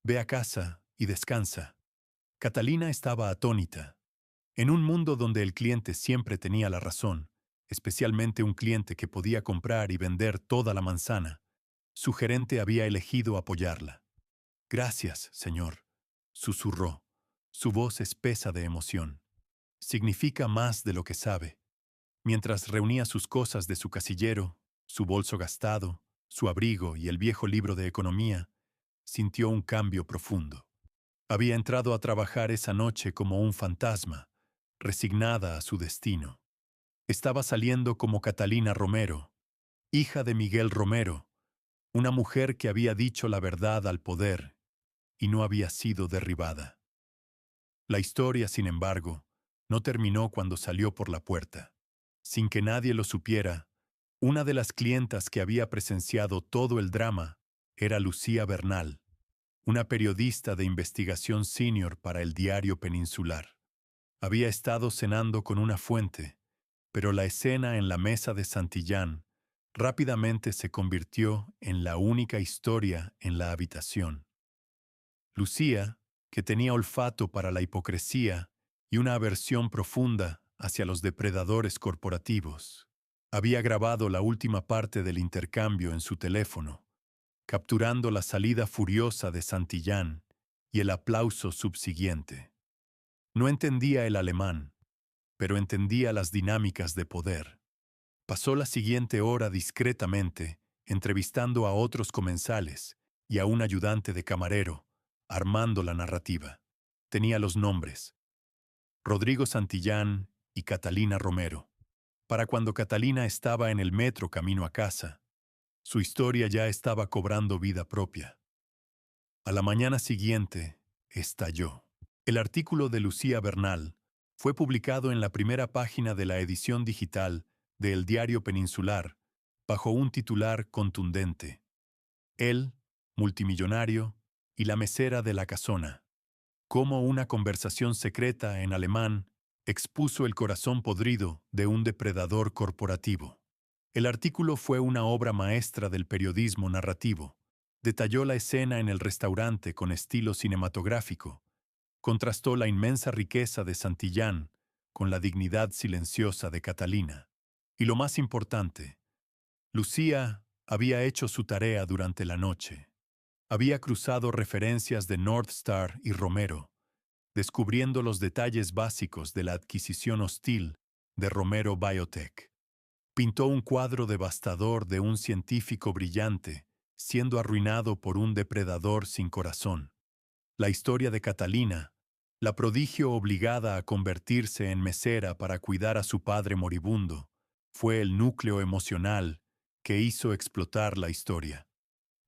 Speaker 1: Ve a casa y descansa». Catalina estaba atónita. En un mundo donde el cliente siempre tenía la razón, especialmente un cliente que podía comprar y vender toda la manzana, su gerente había elegido apoyarla. «Gracias, señor», susurró, su voz espesa de emoción. «Significa más de lo que sabe». Mientras reunía sus cosas de su casillero, su bolso gastado, su abrigo y el viejo libro de economía, sintió un cambio profundo. Había entrado a trabajar esa noche como un fantasma, resignada a su destino. Estaba saliendo como Catalina Romero, hija de Miguel Romero, una mujer que había dicho la verdad al poder y no había sido derribada. La historia, sin embargo, no terminó cuando salió por la puerta. Sin que nadie lo supiera, una de las clientas que había presenciado todo el drama era Lucía Bernal, una periodista de investigación senior para el diario Peninsular. Había estado cenando con una fuente, pero la escena en la mesa de Santillán rápidamente se convirtió en la única historia en la habitación. Lucía, que tenía olfato para la hipocresía y una aversión profunda hacia los depredadores corporativos, había grabado la última parte del intercambio en su teléfono, capturando la salida furiosa de Santillán y el aplauso subsiguiente. No entendía el alemán, pero entendía las dinámicas de poder. Pasó la siguiente hora discretamente, entrevistando a otros comensales y a un ayudante de camarero, armando la narrativa. Tenía los nombres: Rodrigo Santillán y Catalina Romero. Para cuando Catalina estaba en el metro camino a casa, su historia ya estaba cobrando vida propia. A la mañana siguiente, estalló. El artículo de Lucía Bernal fue publicado en la primera página de la edición digital de El Diario Peninsular, bajo un titular contundente: Él, multimillonario, y la mesera de la casona. Cómo una conversación secreta en alemán expuso el corazón podrido de un depredador corporativo. El artículo fue una obra maestra del periodismo narrativo. Detalló la escena en el restaurante con estilo cinematográfico. Contrastó la inmensa riqueza de Santillán con la dignidad silenciosa de Catalina. Y lo más importante, Lucía había hecho su tarea durante la noche. Había cruzado referencias de North Star y Romero, descubriendo los detalles básicos de la adquisición hostil de Romero Biotech. Pintó un cuadro devastador de un científico brillante siendo arruinado por un depredador sin corazón. La historia de Catalina, la prodigio obligada a convertirse en mesera para cuidar a su padre moribundo, fue el núcleo emocional que hizo explotar la historia.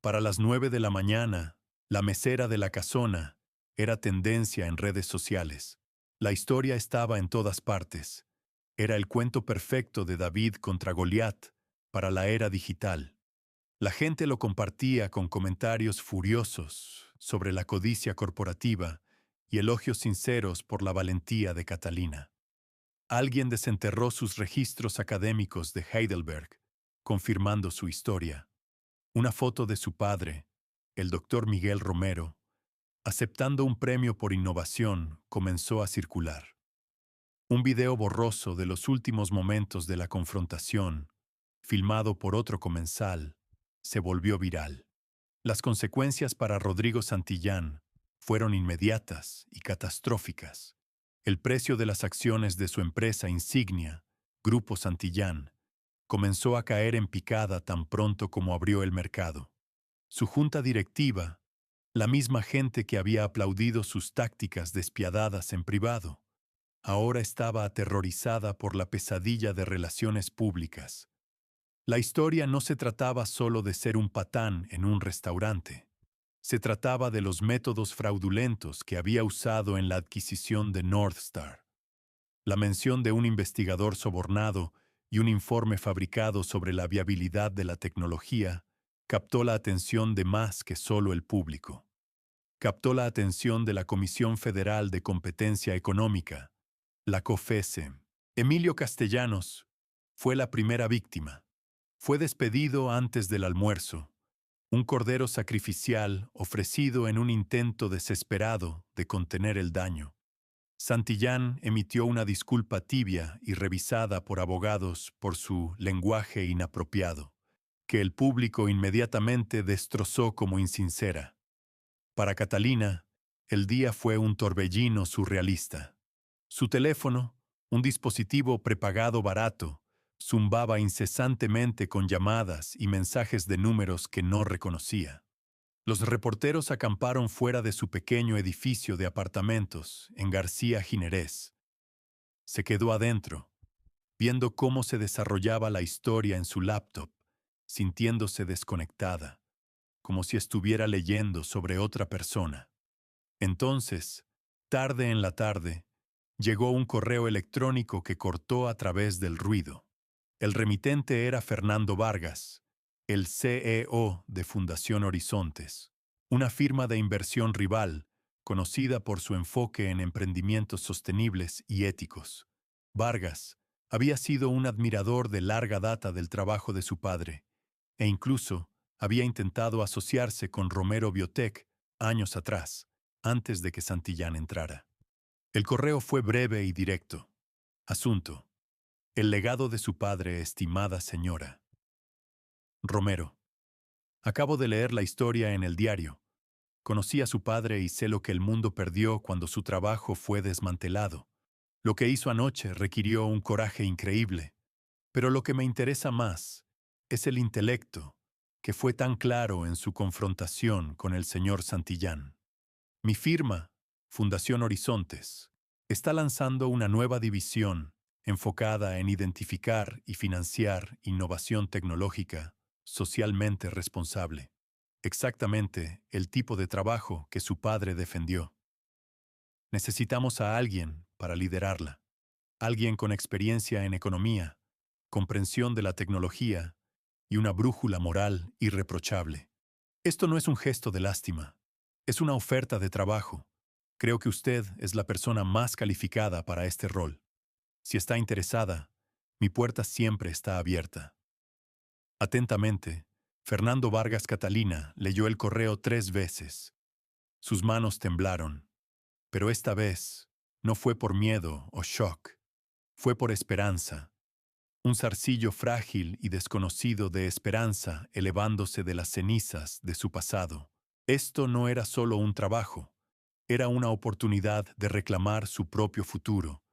Speaker 1: Para las 9 de la mañana, la mesera de la casona era tendencia en redes sociales. La historia estaba en todas partes. Era el cuento perfecto de David contra Goliat para la era digital. La gente lo compartía con comentarios furiosos sobre la codicia corporativa y elogios sinceros por la valentía de Catalina. Alguien desenterró sus registros académicos de Heidelberg, confirmando su historia. Una foto de su padre, el doctor Miguel Romero, aceptando un premio por innovación, comenzó a circular. Un video borroso de los últimos momentos de la confrontación, filmado por otro comensal, se volvió viral. Las consecuencias para Rodrigo Santillán fueron inmediatas y catastróficas. El precio de las acciones de su empresa insignia, Grupo Santillán, comenzó a caer en picada tan pronto como abrió el mercado. Su junta directiva, la misma gente que había aplaudido sus tácticas despiadadas en privado, ahora estaba aterrorizada por la pesadilla de relaciones públicas. La historia no se trataba solo de ser un patán en un restaurante. Se trataba de los métodos fraudulentos que había usado en la adquisición de North Star. La mención de un investigador sobornado y un informe fabricado sobre la viabilidad de la tecnología captó la atención de más que solo el público. Captó la atención de la Comisión Federal de Competencia Económica, la COFESE. Emilio Castellanos fue la primera víctima. Fue despedido antes del almuerzo, un cordero sacrificial ofrecido en un intento desesperado de contener el daño. Santillán emitió una disculpa tibia y revisada por abogados por su lenguaje inapropiado, que el público inmediatamente destrozó como insincera. Para Catalina, el día fue un torbellino surrealista. Su teléfono, un dispositivo prepagado barato, zumbaba incesantemente con llamadas y mensajes de números que no reconocía. Los reporteros acamparon fuera de su pequeño edificio de apartamentos en García Ginerés. Se quedó adentro, viendo cómo se desarrollaba la historia en su laptop, sintiéndose desconectada, como si estuviera leyendo sobre otra persona. Entonces, tarde en la tarde, llegó un correo electrónico que cortó a través del ruido. El remitente era Fernando Vargas, el CEO de Fundación Horizontes, una firma de inversión rival, conocida por su enfoque en emprendimientos sostenibles y éticos. Vargas había sido un admirador de larga data del trabajo de su padre, e incluso había intentado asociarse con Romero Biotech años atrás, antes de que Santillán entrara. El correo fue breve y directo. Asunto: el legado de su padre, estimada señora Romero. Acabo de leer la historia en el diario. Conocí a su padre y sé lo que el mundo perdió cuando su trabajo fue desmantelado. Lo que hizo anoche requirió un coraje increíble. Pero lo que me interesa más es el intelecto, que fue tan claro en su confrontación con el señor Santillán. Mi firma, Fundación Horizontes, está lanzando una nueva división enfocada en identificar y financiar innovación tecnológica socialmente responsable. Exactamente el tipo de trabajo que su padre defendió. Necesitamos a alguien para liderarla, alguien con experiencia en economía, comprensión de la tecnología y una brújula moral irreprochable. Esto no es un gesto de lástima, es una oferta de trabajo. Creo que usted es la persona más calificada para este rol. Si está interesada, mi puerta siempre está abierta. Atentamente, Fernando Vargas Catalina leyó el correo 3 veces. Sus manos temblaron, pero esta vez no fue por miedo o shock, fue por esperanza. Un zarcillo frágil y desconocido de esperanza elevándose de las cenizas de su pasado. Esto no era solo un trabajo, era una oportunidad de reclamar su propio futuro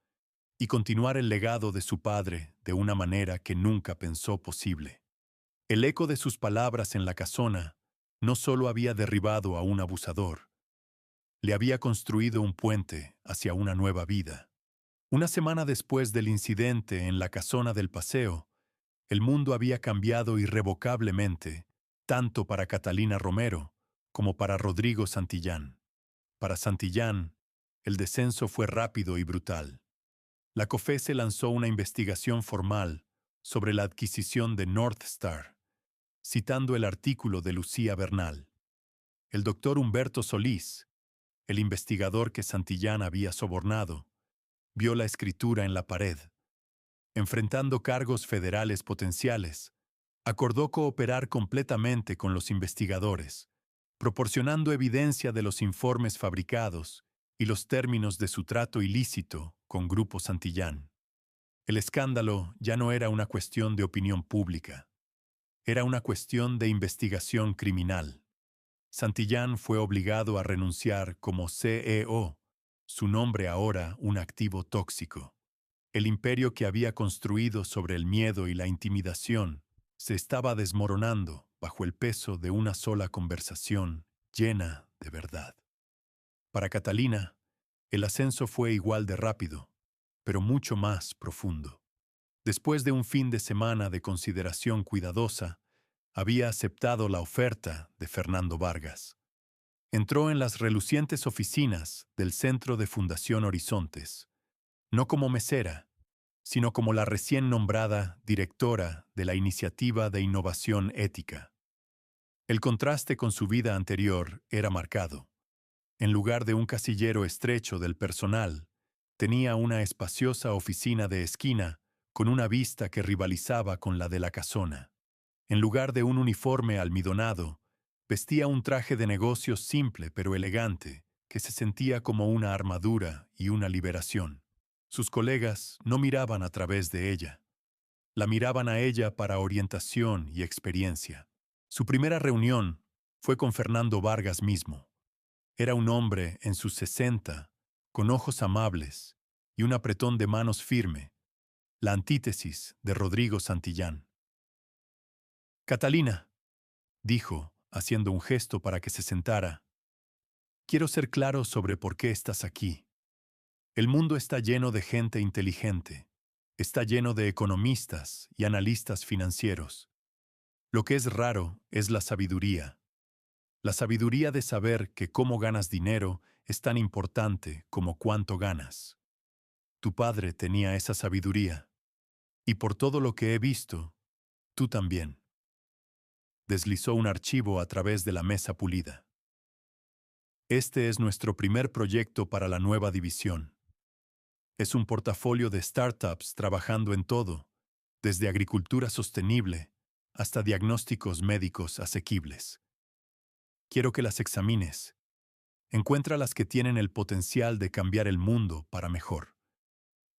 Speaker 1: y continuar el legado de su padre de una manera que nunca pensó posible. El eco de sus palabras en la casona no solo había derribado a un abusador, le había construido un puente hacia una nueva vida. Una semana después del incidente en la casona del Paseo, el mundo había cambiado irrevocablemente, tanto para Catalina Romero como para Rodrigo Santillán. Para Santillán, el descenso fue rápido y brutal. La COFESE lanzó una investigación formal sobre la adquisición de North Star, citando el artículo de Lucía Bernal. El doctor Humberto Solís, el investigador que Santillán había sobornado, vio la escritura en la pared. Enfrentando cargos federales potenciales, acordó cooperar completamente con los investigadores, proporcionando evidencia de los informes fabricados y los términos de su trato ilícito con Grupo Santillán. El escándalo ya no era una cuestión de opinión pública, era una cuestión de investigación criminal. Santillán fue obligado a renunciar como CEO, su nombre ahora un activo tóxico. El imperio que había construido sobre el miedo y la intimidación se estaba desmoronando bajo el peso de una sola conversación llena de verdad. Para Catalina, el ascenso fue igual de rápido, pero mucho más profundo. Después de un fin de semana de consideración cuidadosa, había aceptado la oferta de Fernando Vargas. Entró en las relucientes oficinas del Centro de Fundación Horizontes, no como mesera, sino como la recién nombrada directora de la Iniciativa de Innovación Ética. El contraste con su vida anterior era marcado. En lugar de un casillero estrecho del personal, tenía una espaciosa oficina de esquina con una vista que rivalizaba con la de la casona. En lugar de un uniforme almidonado, vestía un traje de negocios simple pero elegante, que se sentía como una armadura y una liberación. Sus colegas no miraban a través de ella. La miraban a ella para orientación y experiencia. Su primera reunión fue con Fernando Vargas mismo. Era un hombre en sus 60, con ojos amables y un apretón de manos firme, la antítesis de Rodrigo Santillán. Catalina, dijo, haciendo un gesto para que se sentara, quiero ser claro sobre por qué estás aquí. El mundo está lleno de gente inteligente, está lleno de economistas y analistas financieros. Lo que es raro es la sabiduría de saber que cómo ganas dinero es tan importante como cuánto ganas. Tu padre tenía esa sabiduría, y por todo lo que he visto, tú también. Deslizó un archivo a través de la mesa pulida. Este es nuestro primer proyecto para la nueva división. Es un portafolio de startups trabajando en todo, desde agricultura sostenible hasta diagnósticos médicos asequibles. Quiero que las examines. Encuentra las que tienen el potencial de cambiar el mundo para mejor.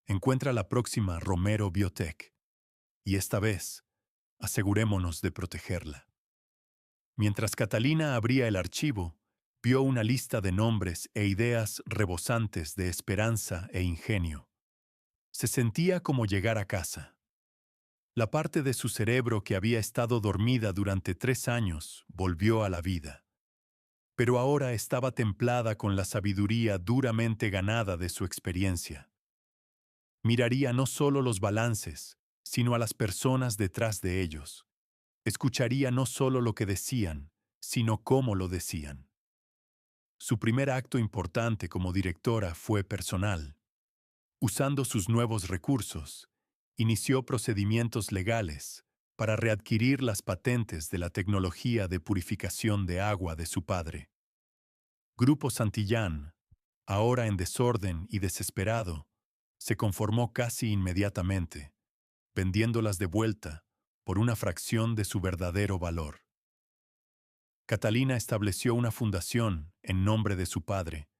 Speaker 1: Encuentra la próxima Romero Biotech. Y esta vez, asegurémonos de protegerla. Mientras Catalina abría el archivo, vio una lista de nombres e ideas rebosantes de esperanza e ingenio. Se sentía como llegar a casa. La parte de su cerebro que había estado dormida durante 3 años volvió a la vida. Pero ahora estaba templada con la sabiduría duramente ganada de su experiencia. Miraría no solo los balances, sino a las personas detrás de ellos. Escucharía no solo lo que decían, sino cómo lo decían. Su primer acto importante como directora fue personal. Usando sus nuevos recursos, inició procedimientos legales para readquirir las patentes de la tecnología de purificación de agua de su padre. Grupo Santillán, ahora en desorden y desesperado, se conformó casi inmediatamente, vendiéndolas de vuelta por una fracción de su verdadero valor. Catalina estableció una fundación en nombre de su padre,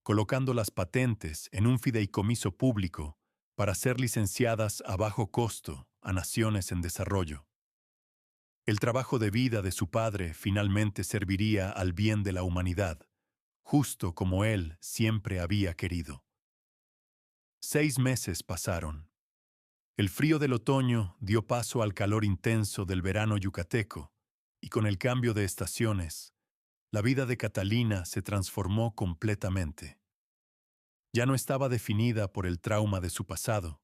Speaker 1: colocando las patentes en un fideicomiso público para ser licenciadas a bajo costo a naciones en desarrollo. El trabajo de vida de su padre finalmente serviría al bien de la humanidad, justo como él siempre había querido. 6 meses pasaron. El frío del otoño dio paso al calor intenso del verano yucateco, y con el cambio de estaciones, la vida de Catalina se transformó completamente. Ya no estaba definida por el trauma de su pasado,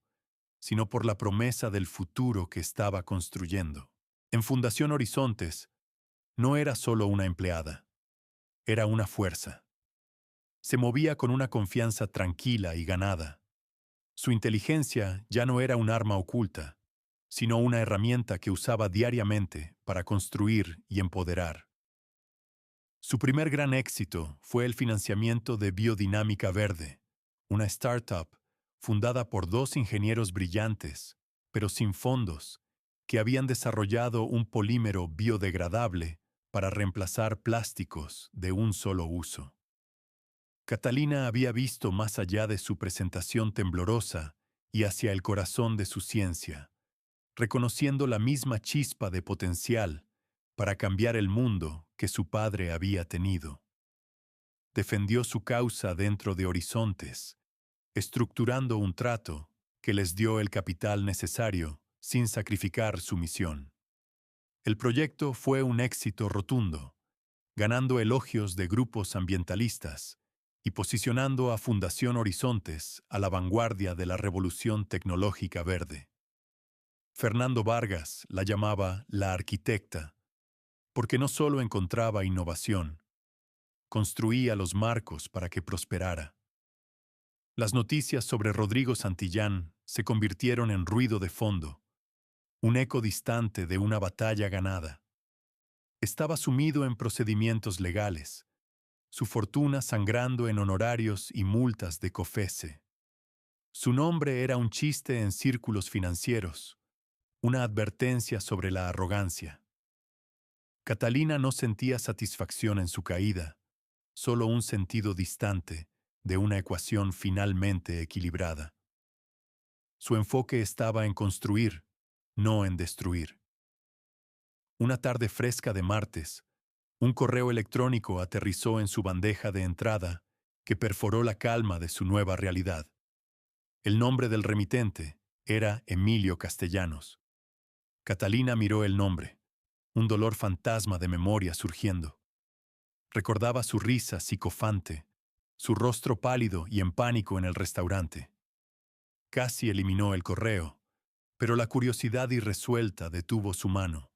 Speaker 1: sino por la promesa del futuro que estaba construyendo. En Fundación Horizontes, no era solo una empleada, era una fuerza. Se movía con una confianza tranquila y ganada. Su inteligencia ya no era un arma oculta, sino una herramienta que usaba diariamente para construir y empoderar. Su primer gran éxito fue el financiamiento de Biodinámica Verde, una startup fundada por 2 ingenieros brillantes, pero sin fondos, que habían desarrollado un polímero biodegradable para reemplazar plásticos de un solo uso. Catalina había visto más allá de su presentación temblorosa y hacia el corazón de su ciencia, reconociendo la misma chispa de potencial para cambiar el mundo que su padre había tenido. Defendió su causa dentro de Horizontes, estructurando un trato que les dio el capital necesario sin sacrificar su misión. El proyecto fue un éxito rotundo, ganando elogios de grupos ambientalistas y posicionando a Fundación Horizontes a la vanguardia de la revolución tecnológica verde. Fernando Vargas la llamaba la arquitecta, porque no solo encontraba innovación, construía los marcos para que prosperara. Las noticias sobre Rodrigo Santillán se convirtieron en ruido de fondo, un eco distante de una batalla ganada. Estaba sumido en procedimientos legales, su fortuna sangrando en honorarios y multas de COFECE. Su nombre era un chiste en círculos financieros, una advertencia sobre la arrogancia. Catalina no sentía satisfacción en su caída, solo un sentido distante de una ecuación finalmente equilibrada. Su enfoque estaba en construir, no en destruir. Una tarde fresca de martes, un correo electrónico aterrizó en su bandeja de entrada que perforó la calma de su nueva realidad. El nombre del remitente era Emilio Castellanos. Catalina miró el nombre, un dolor fantasma de memoria surgiendo. Recordaba su risa psicofante, su rostro pálido y en pánico en el restaurante. Casi eliminó el correo, pero la curiosidad irresuelta detuvo su mano.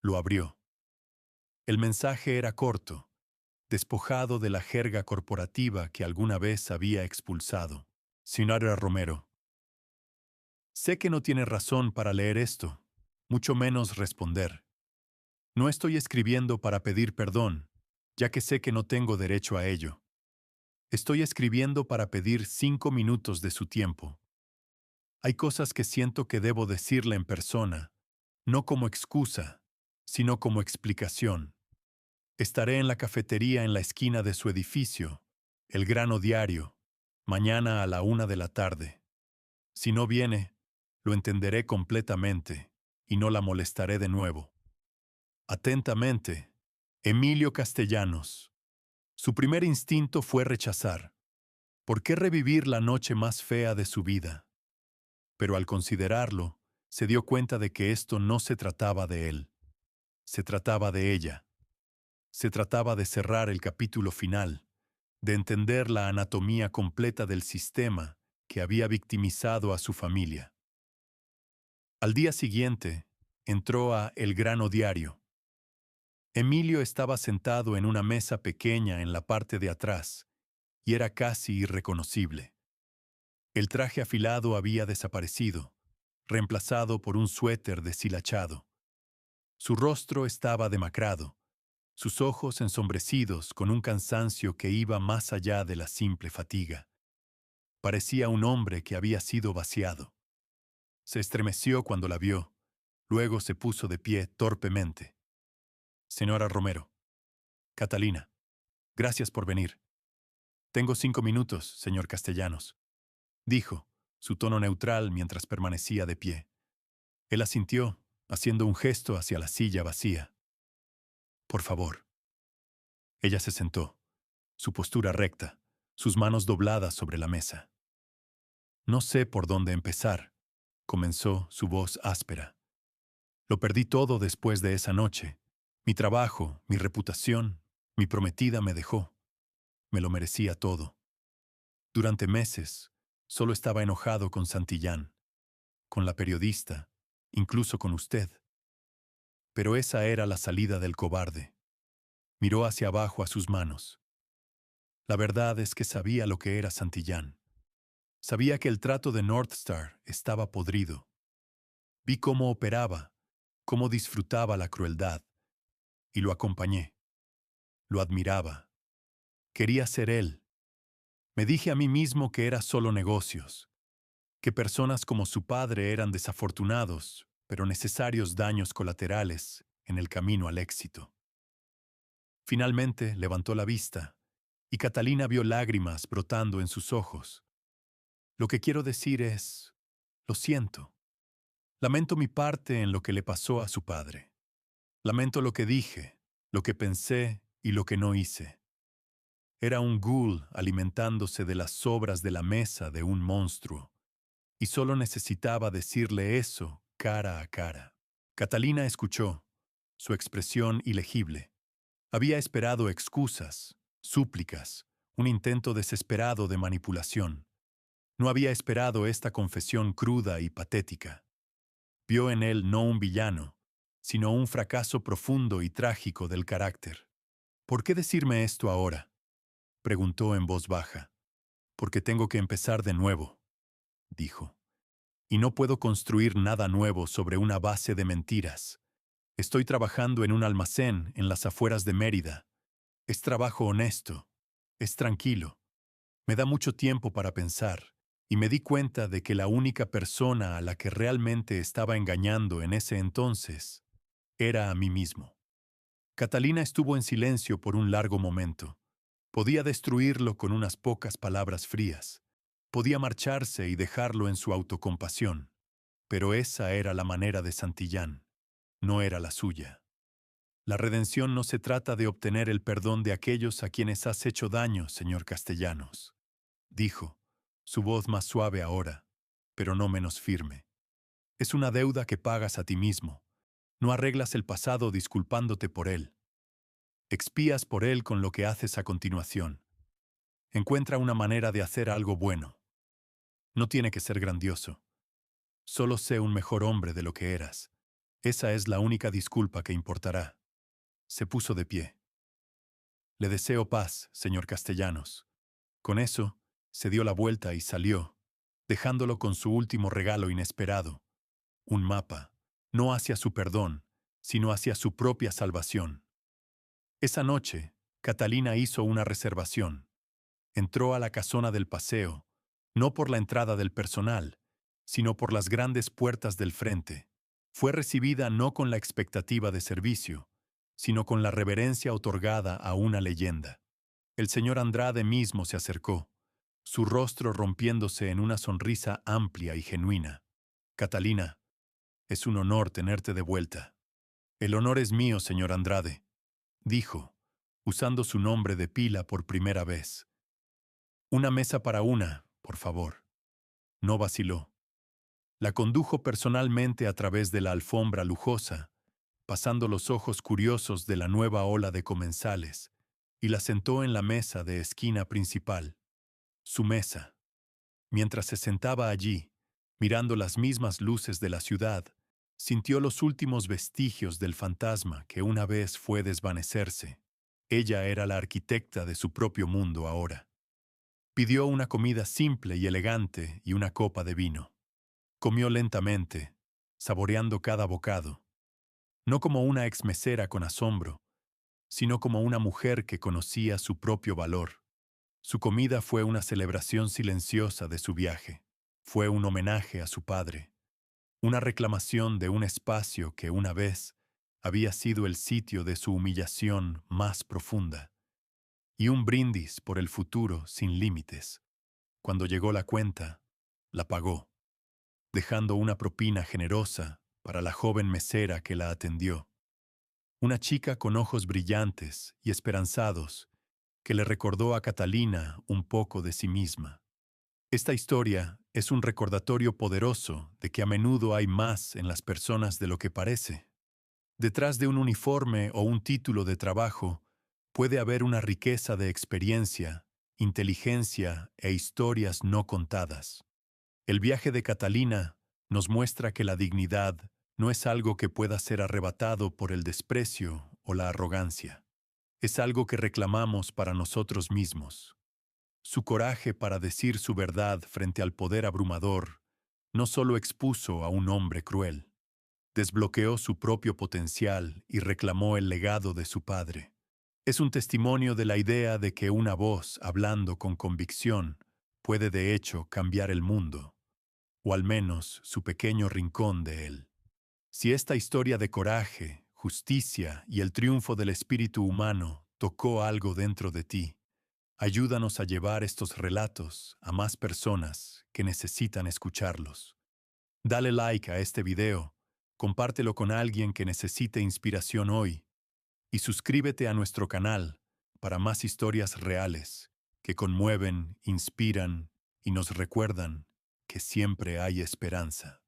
Speaker 1: Lo abrió. El mensaje era corto, despojado de la jerga corporativa que alguna vez había expulsado. Señora Romero, sé que no tiene razón para leer esto, mucho menos responder. No estoy escribiendo para pedir perdón, ya que sé que no tengo derecho a ello. Estoy escribiendo para pedir 5 minutos de su tiempo. Hay cosas que siento que debo decirle en persona, no como excusa, sino como explicación. Estaré en la cafetería en la esquina de su edificio, El Grano Diario, mañana a la 1 de la tarde. Si no viene, lo entenderé completamente y no la molestaré de nuevo. Atentamente, Emilio Castellanos. Su primer instinto fue rechazar. ¿Por qué revivir la noche más fea de su vida? Pero al considerarlo, se dio cuenta de que esto no se trataba de él. Se trataba de ella. Se trataba de cerrar el capítulo final, de entender la anatomía completa del sistema que había victimizado a su familia. Al día siguiente, entró a El Grano Diario. Emilio estaba sentado en una mesa pequeña en la parte de atrás, y era casi irreconocible. El traje afilado había desaparecido, reemplazado por un suéter deshilachado. Su rostro estaba demacrado, sus ojos ensombrecidos con un cansancio que iba más allá de la simple fatiga. Parecía un hombre que había sido vaciado. Se estremeció cuando la vio, luego se puso de pie torpemente. Señora Romero. Catalina. Gracias por venir. Tengo 5 minutos, señor Castellanos, dijo, su tono neutral mientras permanecía de pie. Él asintió, haciendo un gesto hacia la silla vacía. Por favor. Ella se sentó, su postura recta, sus manos dobladas sobre la mesa. No sé por dónde empezar, comenzó su voz áspera. Lo perdí todo después de esa noche. Mi trabajo, mi reputación, mi prometida me dejó. Me lo merecía todo. Durante meses, solo estaba enojado con Santillán, con la periodista, incluso con usted. Pero esa era la salida del cobarde. Miró hacia abajo a sus manos. La verdad es que sabía lo que era Santillán. Sabía que el trato de North Star estaba podrido. Vi cómo operaba, cómo disfrutaba la crueldad, y lo acompañé. Lo admiraba. Quería ser él. Me dije a mí mismo que era solo negocios, que personas como su padre eran desafortunados, pero necesarios daños colaterales en el camino al éxito. Finalmente levantó la vista, y Catalina vio lágrimas brotando en sus ojos. Lo que quiero decir es, lo siento. Lamento mi parte en lo que le pasó a su padre. Lamento lo que dije, lo que pensé y lo que no hice. Era un ghoul alimentándose de las sobras de la mesa de un monstruo, y solo necesitaba decirle eso cara a cara. Catalina escuchó, su expresión ilegible. Había esperado excusas, súplicas, un intento desesperado de manipulación. No había esperado esta confesión cruda y patética. Vio en él no un villano, sino un fracaso profundo y trágico del carácter. ¿Por qué decirme esto ahora?, preguntó en voz baja. Porque tengo que empezar de nuevo, dijo. Y no puedo construir nada nuevo sobre una base de mentiras. Estoy trabajando en un almacén en las afueras de Mérida. Es trabajo honesto, es tranquilo. Me da mucho tiempo para pensar, y me di cuenta de que la única persona a la que realmente estaba engañando en ese entonces era a mí mismo. Catalina estuvo en silencio por un largo momento. Podía destruirlo con unas pocas palabras frías. Podía marcharse y dejarlo en su autocompasión. Pero esa era la manera de Santillán, no era la suya. La redención no se trata de obtener el perdón de aquellos a quienes has hecho daño, señor Castellanos, dijo, su voz más suave ahora, pero no menos firme. Es una deuda que pagas a ti mismo. No arreglas el pasado disculpándote por él. Expías por él con lo que haces a continuación. Encuentra una manera de hacer algo bueno. No tiene que ser grandioso. Solo sé un mejor hombre de lo que eras. Esa es la única disculpa que importará. Se puso de pie. Le deseo paz, señor Castellanos. Con eso, se dio la vuelta y salió, dejándolo con su último regalo inesperado, un mapa, no hacia su perdón, sino hacia su propia salvación. Esa noche, Catalina hizo una reservación. Entró a la casona del paseo, no por la entrada del personal, sino por las grandes puertas del frente. Fue recibida no con la expectativa de servicio, sino con la reverencia otorgada a una leyenda. El señor Andrade mismo se acercó, su rostro rompiéndose en una sonrisa amplia y genuina. Catalina, es un honor tenerte de vuelta. El honor es mío, señor Andrade, dijo, usando su nombre de pila por primera vez. Una mesa para una, por favor. No vaciló. La condujo personalmente a través de la alfombra lujosa, pasando los ojos curiosos de la nueva ola de comensales, y la sentó en la mesa de esquina principal, su mesa. Mientras se sentaba allí, mirando las mismas luces de la ciudad, sintió los últimos vestigios del fantasma que una vez fue desvanecerse. Ella era la arquitecta de su propio mundo ahora. Pidió una comida simple y elegante y una copa de vino. Comió lentamente, saboreando cada bocado, no como una exmesera con asombro, sino como una mujer que conocía su propio valor. Su comida fue una celebración silenciosa de su viaje. Fue un homenaje a su padre, una reclamación de un espacio que una vez había sido el sitio de su humillación más profunda, y un brindis por el futuro sin límites. Cuando llegó la cuenta, la pagó, dejando una propina generosa para la joven mesera que la atendió. Una chica con ojos brillantes y esperanzados que le recordó a Catalina un poco de sí misma. Esta historia es un recordatorio poderoso de que a menudo hay más en las personas de lo que parece. Detrás de un uniforme o un título de trabajo puede haber una riqueza de experiencia, inteligencia e historias no contadas. El viaje de Catalina nos muestra que la dignidad no es algo que pueda ser arrebatado por el desprecio o la arrogancia. Es algo que reclamamos para nosotros mismos. Su coraje para decir su verdad frente al poder abrumador no solo expuso a un hombre cruel, desbloqueó su propio potencial y reclamó el legado de su padre. Es un testimonio de la idea de que una voz hablando con convicción puede de hecho cambiar el mundo, o al menos su pequeño rincón de él. Si esta historia de coraje, justicia y el triunfo del espíritu humano tocó algo dentro de ti, ayúdanos a llevar estos relatos a más personas que necesitan escucharlos. Dale like a este video, compártelo con alguien que necesite inspiración hoy y suscríbete a nuestro canal para más historias reales que conmueven, inspiran y nos recuerdan que siempre hay esperanza.